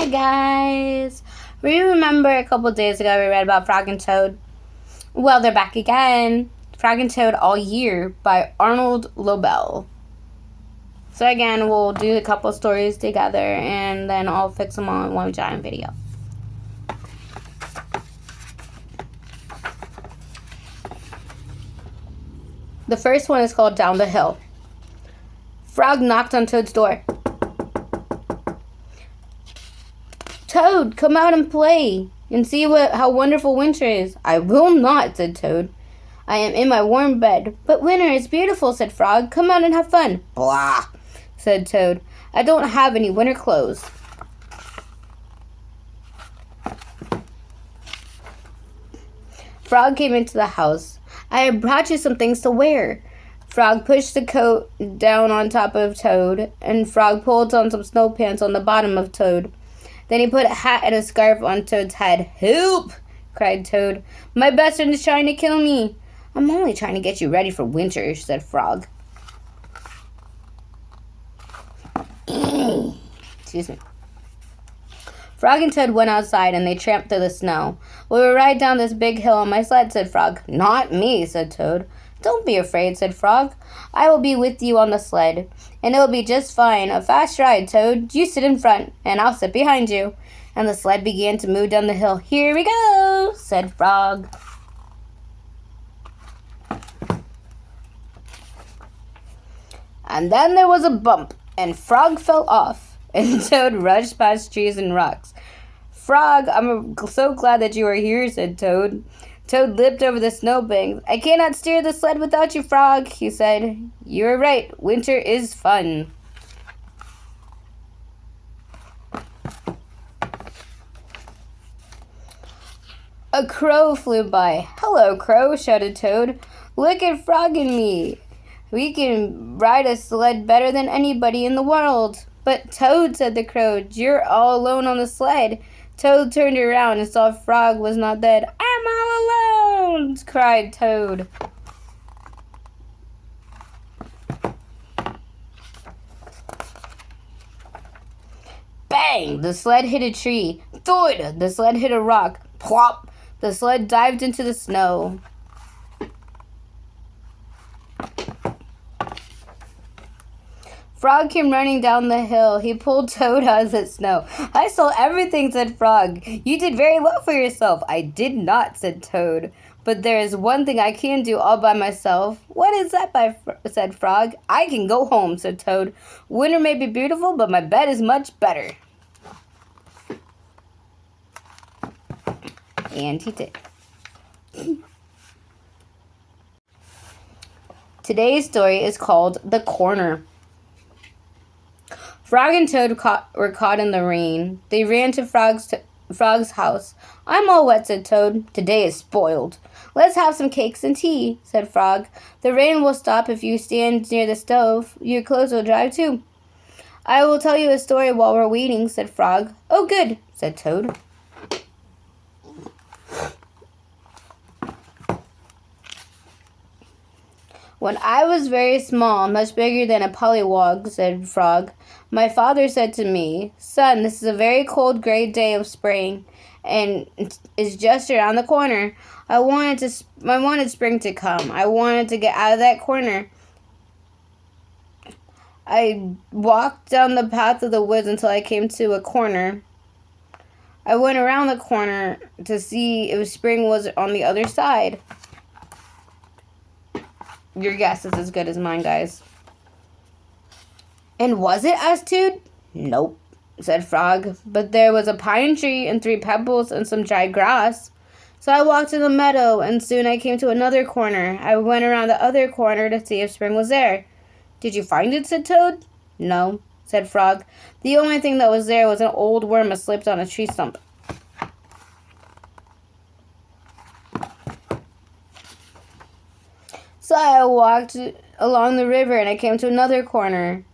Hi guys! Remember a couple days ago we read about Frog and Toad? Well, they're back again. Frog and Toad All Year by Arnold Lobel. So again, we'll do a couple stories together and then I'll fix them all in one giant video. The first one is called Down the Hill. Frog knocked on Toad's door. Toad, come out and play and see how wonderful winter is. I will not, said Toad. I am in my warm bed. But winter is beautiful, said Frog. Come out and have fun. Blah, said Toad. I don't have any winter clothes. Frog came into the house. I have brought you some things to wear. Frog pushed the coat down on top of Toad, and Frog pulled on some snow pants on the bottom of Toad. Then he put a hat and a scarf on Toad's head. Help! Cried Toad. My best friend is trying to kill me. I'm only trying to get you ready for winter, said Frog. Excuse me. Frog and Toad went outside and they tramped through the snow. We will ride down this big hill on my sled, said Frog. Not me, said Toad. Don't be afraid, said Frog. I will be with you on the sled, and it will be just fine. A fast ride, Toad. You sit in front, and I'll sit behind you. And the sled began to move down the hill. Here we go, said Frog. And then there was a bump, and Frog fell off, and Toad rushed past trees and rocks. Frog, I'm so glad that you are here, said Toad. Toad leaped over the snowbank. I cannot steer the sled without you, Frog, he said. You are right. Winter is fun. A crow flew by. Hello, Crow, shouted Toad. Look at Frog and me. We can ride a sled better than anybody in the world. But Toad, said the crow, you're all alone on the sled. Toad turned around and saw Frog was not dead. I'm all alone, cried Toad. Bang! The sled hit a tree. Thud! The sled hit a rock. Plop! The sled dived into the snow. Frog came running down the hill. He pulled Toad out of the snow. I saw everything, said Frog. You did very well for yourself. I did not, said Toad. But there is one thing I can do all by myself. What is that, said Frog. I can go home, said Toad. Winter may be beautiful, but my bed is much better. And he did. Today's story is called The Corner. Frog and Toad were caught in the rain. They ran to Frog's house. I'm all wet, said Toad. Today is spoiled. Let's have some cakes and tea, said Frog. The rain will stop if you stand near the stove. Your clothes will dry too. I will tell you a story while we're waiting, said Frog. Oh, good, said Toad. When I was very small, much bigger than a pollywog, said Frog, my father said to me, Son, this is a very cold, gray day of spring, and it's just around the corner. I wanted spring to come. I wanted to get out of that corner. I walked down the path of the woods until I came to a corner. I went around the corner to see if spring was on the other side. Your guess is as good as mine, guys. And was it? asked Toad. Nope, said Frog. But there was a pine tree and 3 pebbles and some dry grass. So I walked in the meadow, and soon I came to another corner. I went around the other corner to see if spring was there. Did you find it? said Toad. No, said Frog. The only thing that was there was an old worm asleep on a tree stump. So I walked along the river and I came to another corner.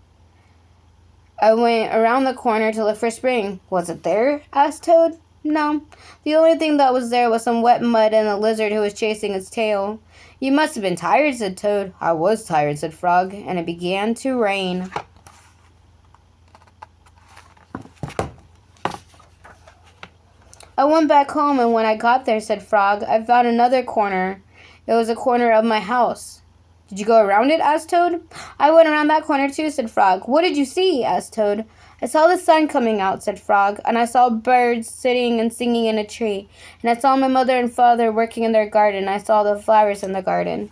I went around the corner to look for spring. Was it there? asked Toad. No. The only thing that was there was some wet mud and a lizard who was chasing its tail. You must have been tired, said Toad. I was tired, said Frog, and it began to rain. I went back home, and when I got there, said Frog, I found another corner. It was a corner of my house. Did you go around it? Asked Toad. I went around that corner too, said Frog. What did you see? Asked Toad. I saw the sun coming out, said Frog, and I saw birds sitting and singing in a tree, and I saw my mother and father working in their garden. I saw the flowers in the garden.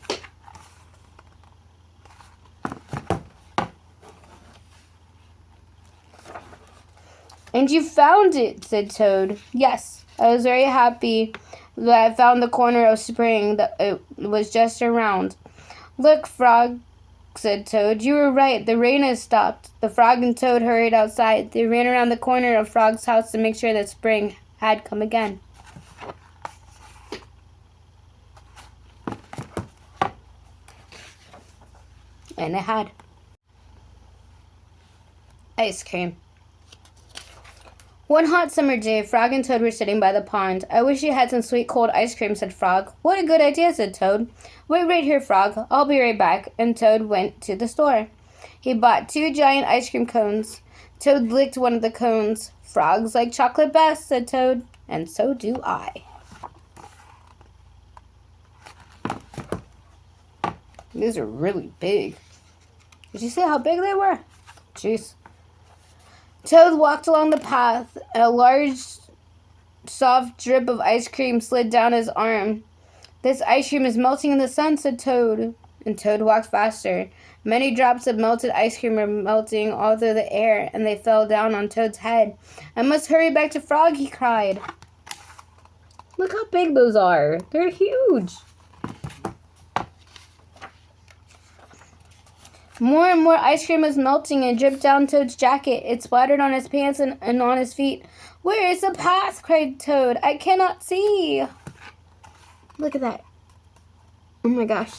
And you found it, said Toad. Yes, I was very happy that I found the corner of spring that it was just around. Look, Frog, said Toad. You were right. The rain has stopped. The Frog and Toad hurried outside. They ran around the corner of Frog's house to make sure that spring had come again. And it had. Ice cream. One hot summer day, Frog and Toad were sitting by the pond. I wish you had some sweet cold ice cream, said Frog. What a good idea, said Toad. Wait right here, Frog. I'll be right back. And Toad went to the store. He bought 2 giant ice cream cones. Toad licked one of the cones. Frogs like chocolate best, said Toad. And so do I. These are really big. Did you see how big they were? Jeez. Toad walked along the path, and a large, soft drip of ice cream slid down his arm. This ice cream is melting in the sun, said Toad. And Toad walked faster. Many drops of melted ice cream were melting all through the air, and they fell down on Toad's head. I must hurry back to Frog, he cried. Look how big those are. They're huge. More and more ice cream was melting and dripped down Toad's jacket. It splattered on his pants and on his feet. Where is the path? Cried Toad. I cannot see. Look at that. Oh my gosh.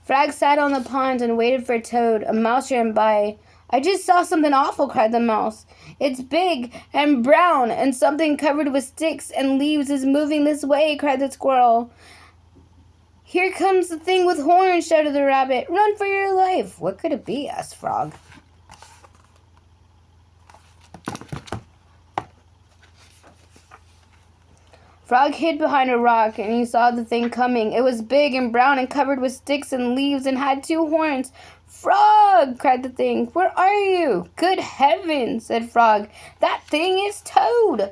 Frog sat on the pond and waited for Toad. A mouse ran by. I just saw something awful, cried the mouse. It's big and brown, and something covered with sticks and leaves is moving this way, cried the squirrel. Here comes the thing with horns, shouted the rabbit. Run for your life. What could it be? Asked Frog. Frog hid behind a rock, and he saw the thing coming. It was big and brown and covered with sticks and leaves and had 2 horns. Frog, cried the thing. Where are you? Good heavens, said Frog. That thing is Toad.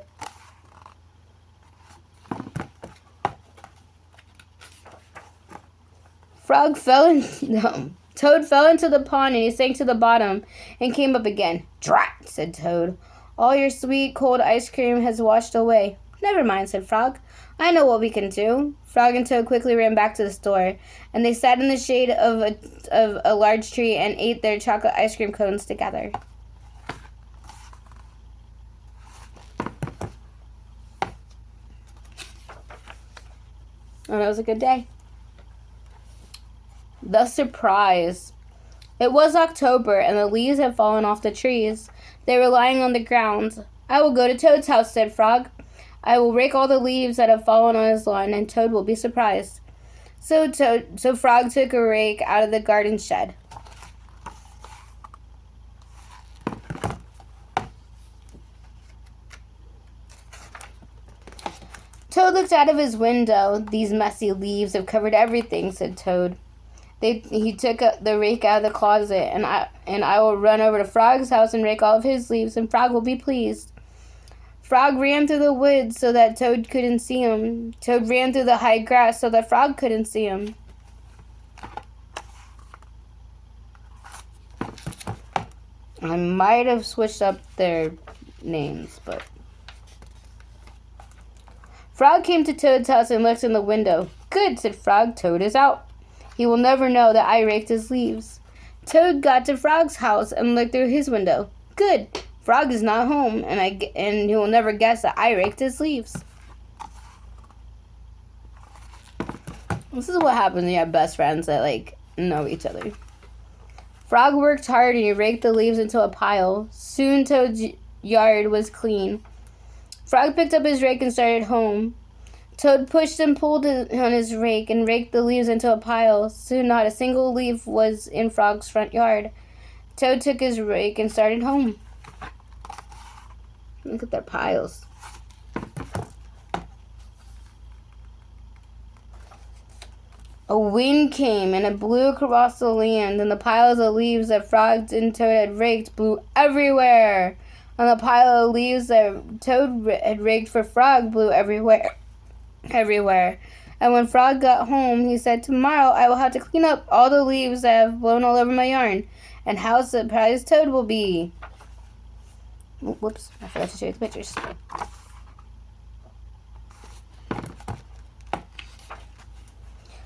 Toad fell into the pond, and he sank to the bottom and came up again. Drat, said Toad. All your sweet, cold ice cream has washed away. Never mind, said Frog. I know what we can do. Frog and Toad quickly ran back to the store, and they sat in the shade of a large tree and ate their chocolate ice cream cones together. Oh, that was a good day. The surprise. It was October, and the leaves had fallen off the trees. They were lying on the ground. I will go to Toad's house, said Frog. I will rake all the leaves that have fallen on his lawn, and Toad will be surprised. So Frog took a rake out of the garden shed. Toad looked out of his window. These messy leaves have covered everything, said Toad. He took the rake out of the closet, and I will run over to Frog's house and rake all of his leaves, and Frog will be pleased. Frog ran through the woods so that Toad couldn't see him. Toad ran through the high grass so that Frog couldn't see him. I might have switched up their names, but... Frog came to Toad's house and looked in the window. Good, said Frog. Toad is out. He will never know that I raked his leaves. Toad got to Frog's house and looked through his window. Good. Frog is not home, and he will never guess that I raked his leaves. This is what happens when you have best friends that, know each other. Frog worked hard, and he raked the leaves into a pile. Soon Toad's yard was clean. Frog picked up his rake and started home. Toad pushed and pulled on his rake and raked the leaves into a pile. Soon not a single leaf was in Frog's front yard. Toad took his rake and started home. Look at their piles. A wind came and it blew across the land, and the piles of leaves that Frog and Toad had raked blew everywhere. And the pile of leaves that Toad had raked for Frog blew everywhere. And when Frog got home, he said, "Tomorrow I will have to clean up all the leaves that have blown all over my yarn. And how surprised Toad will be." Whoops, I forgot to show you the pictures.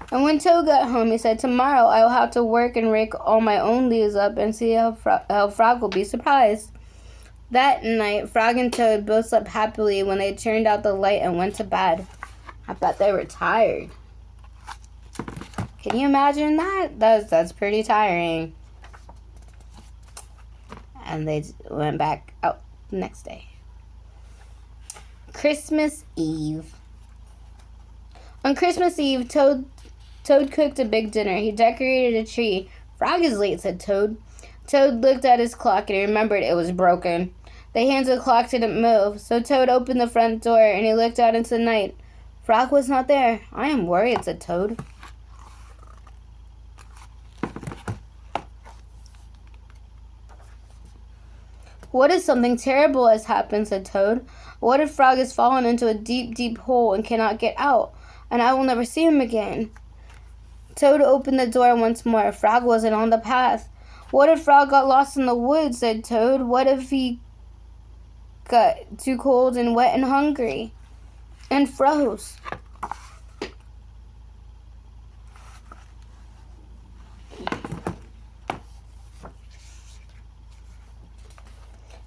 And when Toad got home, he said, "Tomorrow I will have to work and rake all my own leaves up and see how Frog will be surprised." That night, Frog and Toad both slept happily when they turned out the light and went to bed. I bet they were tired. Can you imagine that? That's pretty tiring. And they went back out the next day. Christmas Eve. On Christmas Eve, Toad cooked a big dinner. He decorated a tree. "Frog is late," said Toad. Toad looked at his clock and he remembered it was broken. The hands of the clock didn't move, so Toad opened the front door and he looked out into the night. Frog was not there. "I am worried," said Toad. "What if something terrible has happened?" said Toad. "What if Frog has fallen into a deep, deep hole and cannot get out, and I will never see him again?" Toad opened the door once more. Frog wasn't on the path. "What if Frog got lost in the woods?" said Toad. "What if he got too cold and wet and hungry and froze?"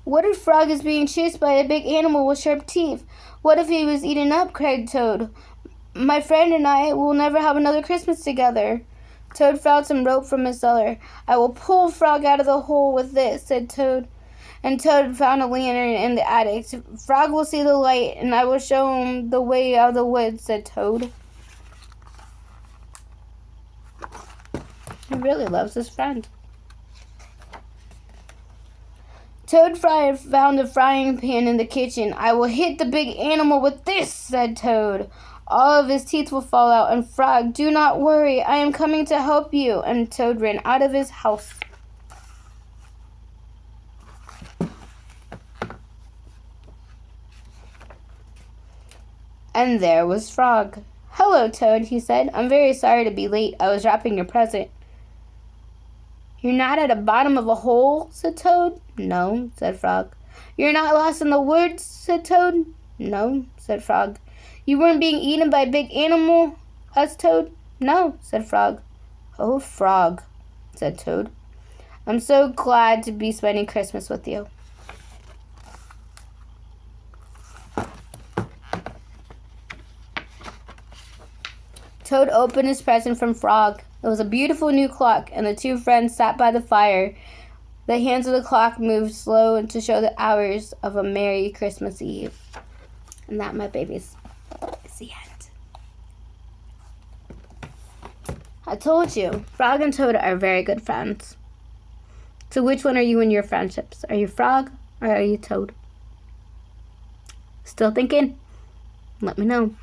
"What if Frog is being chased by a big animal with sharp teeth? What if he was eaten up?" cried Toad. "My friend and I will never have another Christmas together." Toad found some rope from his cellar. "I will pull Frog out of the hole with this," said Toad. And Toad found a lantern in the attic. "Frog will see the light, and I will show him the way out of the woods," said Toad. He really loves his friend. Toad found a frying pan in the kitchen. "I will hit the big animal with this," said Toad. "All of his teeth will fall out, and Frog, do not worry, I am coming to help you." And Toad ran out of his house. And there was Frog. "Hello, Toad," he said. "I'm very sorry to be late. I was wrapping your present." "You're not at the bottom of a hole?" said Toad. "No," said Frog. "You're not lost in the woods?" said Toad. "No," said Frog. "You weren't being eaten by a big animal?" asked Toad. "No," said Frog. "Oh, Frog," said Toad. "I'm so glad to be spending Christmas with you." Toad opened his present from Frog. It was a beautiful new clock, and the two friends sat by the fire. The hands of the clock moved slow to show the hours of a Merry Christmas Eve. And that, my babies, is the end. I told you, Frog and Toad are very good friends. So which one are you in your friendships? Are you Frog or are you Toad? Still thinking? Let me know.